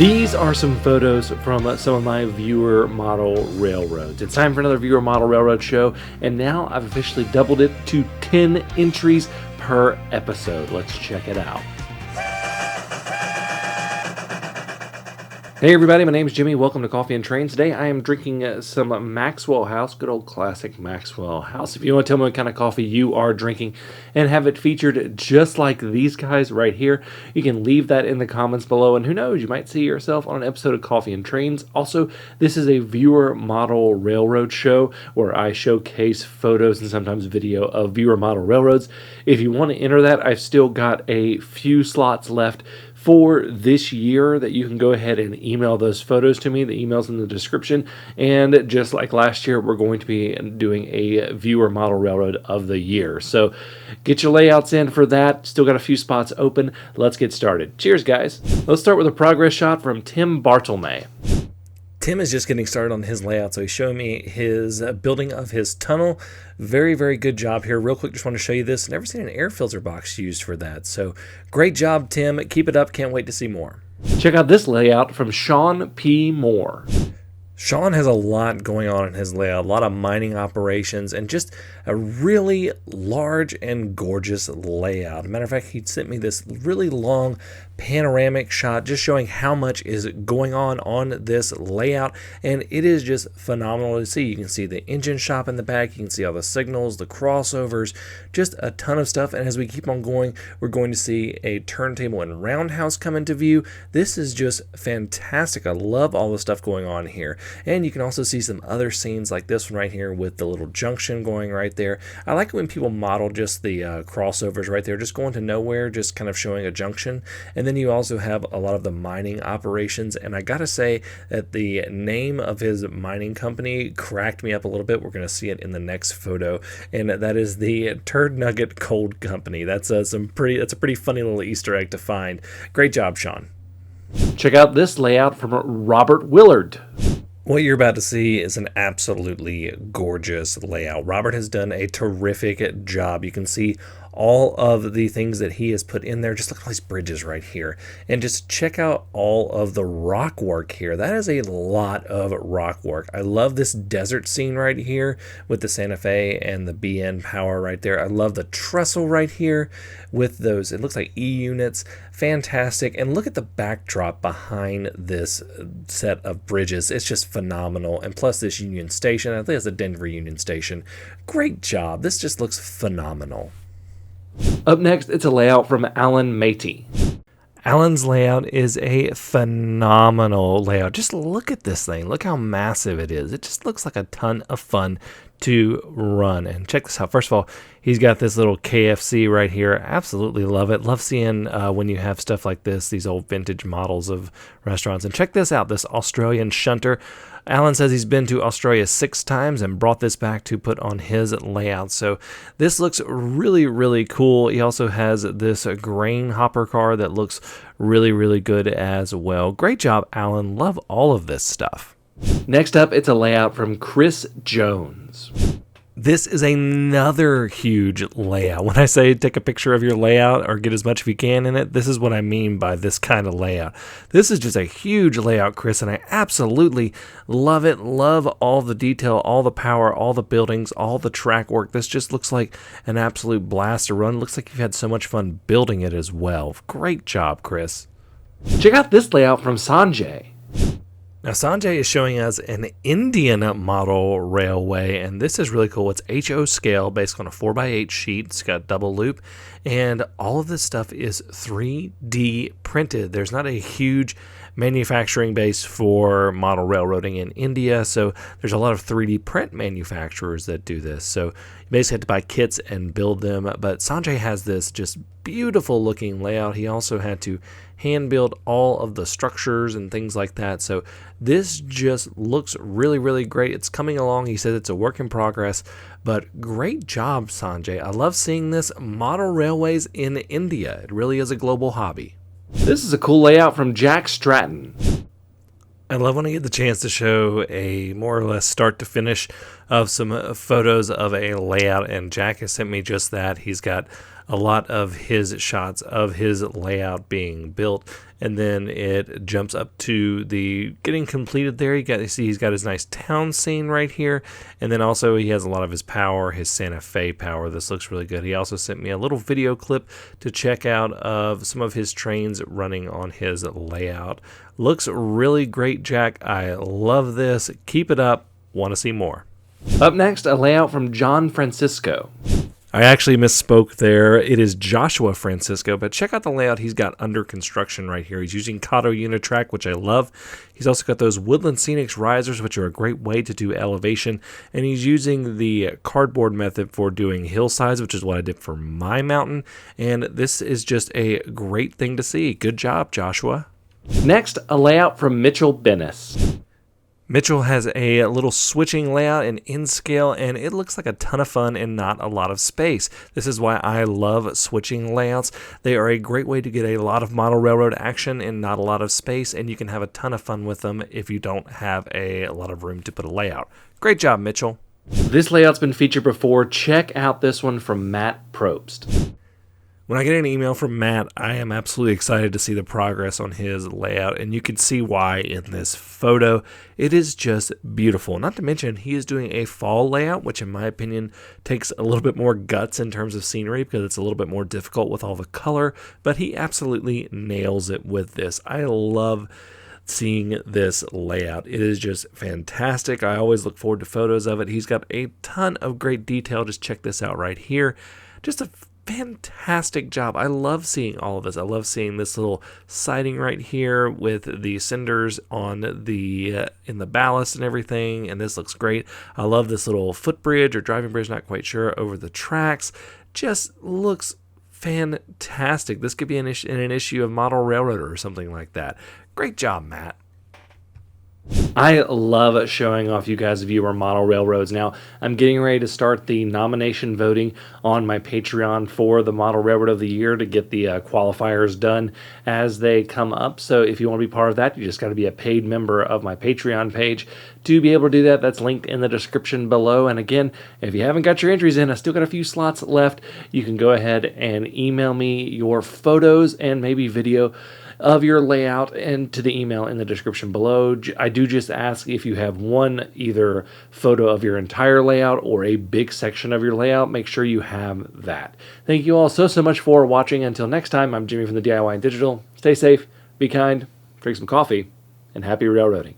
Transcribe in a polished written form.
These are some photos from some of my viewer model railroads. It's time for another viewer model railroad show, and now I've officially doubled it to 10 entries per episode. Let's check it out. Hey everybody, my name is Jimmy. Welcome to Coffee and Trains. Today I am drinking some Maxwell House, good old classic Maxwell House. If you want to tell me what kind of coffee you are drinking and have it featured just like these guys right here, you can leave that in the comments below, and who knows, you might see yourself on an episode of Coffee and Trains. Also, this is a viewer model railroad show where I showcase photos and sometimes video of viewer model railroads. If you want to enter that, I've still got a few slots left for this year that you can go ahead and email those photos to me. The email's in the description. And just like last year, we're going to be doing a viewer model railroad of the year. So get your layouts in for that. Still got a few spots open. Let's get started. Cheers, guys. Let's start with a progress shot from Tim Bartl. Tim is just getting started on his layout, so he's showing me his building of his tunnel. Very, very good job here. Real quick, just want to show you this. Never seen an air filter box used for that. So great job, Tim. Keep it up. Can't wait to see more. Check out this layout from Sean P. Moore. Sean has a lot going on in his layout, a lot of mining operations, and just a really large and gorgeous layout. As a matter of fact, he sent me this really long panoramic shot just showing how much is going on this layout, and it is just phenomenal to see. You can see the engine shop in the back, you can see all the signals, the crossovers, just a ton of stuff. And as we keep on going, we're going to see a turntable and roundhouse come into view. This is just fantastic. I love all the stuff going on here. And you can also see some other scenes like this one right here with the little junction going right there. I like it when people model just the crossovers right there, just going to nowhere, just kind of showing a junction. And then you also have a lot of the mining operations. And I gotta say that the name of his mining company cracked me up a little bit. We're gonna see it in the next photo. And that is the Turd Nugget Cold Company. That's a pretty funny little Easter egg to find. Great job, Sean. Check out this layout from Robert Willard. What you're about to see is an absolutely gorgeous layout. Robert has done a terrific job. You can see all of the things that he has put in there. Just look at all these bridges right here. And just check out all of the rock work here. That is a lot of rock work. I love this desert scene right here with the Santa Fe and the BN power right there. I love the trestle right here with those, it looks like E units. Fantastic. And look at the backdrop behind this set of bridges. It's just phenomenal. And plus this Union Station, I think it's a Denver Union Station. Great job. This just looks phenomenal. Up next, it's a layout from Allan Matey. Allan's layout is a phenomenal layout. Just look at this thing. Look how massive it is. It just looks like a ton of fun to run. And check this out. First of all, he's got this little KFC right here. Absolutely love it. Love seeing when you have stuff like this, these old vintage models of restaurants. And check this out, this Australian shunter. Allan says he's been to Australia 6 times and brought this back to put on his layout. So this looks really, really cool. He also has this grain hopper car that looks really, really good as well. Great job, Allan. Love all of this stuff. Next up, it's a layout from Chris Jones. This is another huge layout. When I say take a picture of your layout or get as much as you can in it, this is what I mean by this kind of layout. This is just a huge layout, Chris, and I absolutely love it. Love all the detail, all the power, all the buildings, all the track work. This just looks like an absolute blast to run. Looks like you've had so much fun building it as well. Great job, Chris. Check out this layout from Sanj. Now, Sanjay is showing us an Indian model railway, and this is really cool. It's HO scale, based on a 4x8 sheet. It's got double loop, and all of this stuff is 3D printed. There's not a huge manufacturing base for model railroading in India, so there's a lot of 3D print manufacturers that do this. So you basically have to buy kits and build them, but Sanjay has this just beautiful looking layout. He also had to hand build all of the structures and things like that. So this just looks really, really great. It's coming along. He said it's a work in progress, but great job, Sanjay. I love seeing this model railways in India. It really is a global hobby. This is a cool layout from Jack Stratton. I love when I get the chance to show a more or less start to finish of some photos of a layout, and Jack has sent me just that. He's got a lot of his shots of his layout being built, and then it jumps up to the getting completed there. You see he's got his nice town scene right here, and then also he has a lot of his power, his Santa Fe power. This looks really good. He also sent me a little video clip to check out of some of his trains running on his layout. Looks really great, Jack. I love this. Keep it up. Want to see more. Up next, a layout from John Francisco. I actually misspoke there. It is Joshua Francisco, but check out the layout he's got under construction right here. He's using Kato Unitrack, which I love. He's also got those Woodland Scenics risers, which are a great way to do elevation, and he's using the cardboard method for doing hillsides, which is what I did for my mountain, and this is just a great thing to see. Good job, Joshua. Next, a layout from Mitchell Bennis. Mitchell has a little switching layout in scale, and it looks like a ton of fun and not a lot of space. This is why I love switching layouts. They are a great way to get a lot of model railroad action and not a lot of space, and you can have a ton of fun with them if you don't have a lot of room to put a layout. Great job, Mitchell. This layout's been featured before. Check out this one from Matt Probst. When I get an email from Matt, I am absolutely excited to see the progress on his layout, and you can see why in this photo. It is just beautiful. Not to mention, he is doing a fall layout, which in my opinion takes a little bit more guts in terms of scenery because it's a little bit more difficult with all the color, but he absolutely nails it with this. I love seeing this layout. It is just fantastic. I always look forward to photos of it. He's got a ton of great detail. Just check this out right here. Just a fantastic job. I love seeing all of this. I love seeing this little siding right here with the cinders on the in the ballast and everything, and this looks great. I love this little footbridge or driving bridge, not quite sure, over the tracks. Just looks fantastic. This could be in an issue of Model Railroader or something like that. Great job, Matt. I love showing off you guys if you are model railroads. Now, I'm getting ready to start the nomination voting on my Patreon for the Model Railroad of the Year to get the qualifiers done as they come up. So if you want to be part of that, you just got to be a paid member of my Patreon page. To be able to do that, that's linked in the description below. And again, if you haven't got your entries in, I still got a few slots left. You can go ahead and email me your photos and maybe video of your layout and to the email in the description below. I do just ask if you have one either photo of your entire layout or a big section of your layout. Make sure you have that. Thank you all so much for watching. Until next time, I'm Jimmy from the DIY and Digital. Stay safe, be kind, drink some coffee, and happy railroading.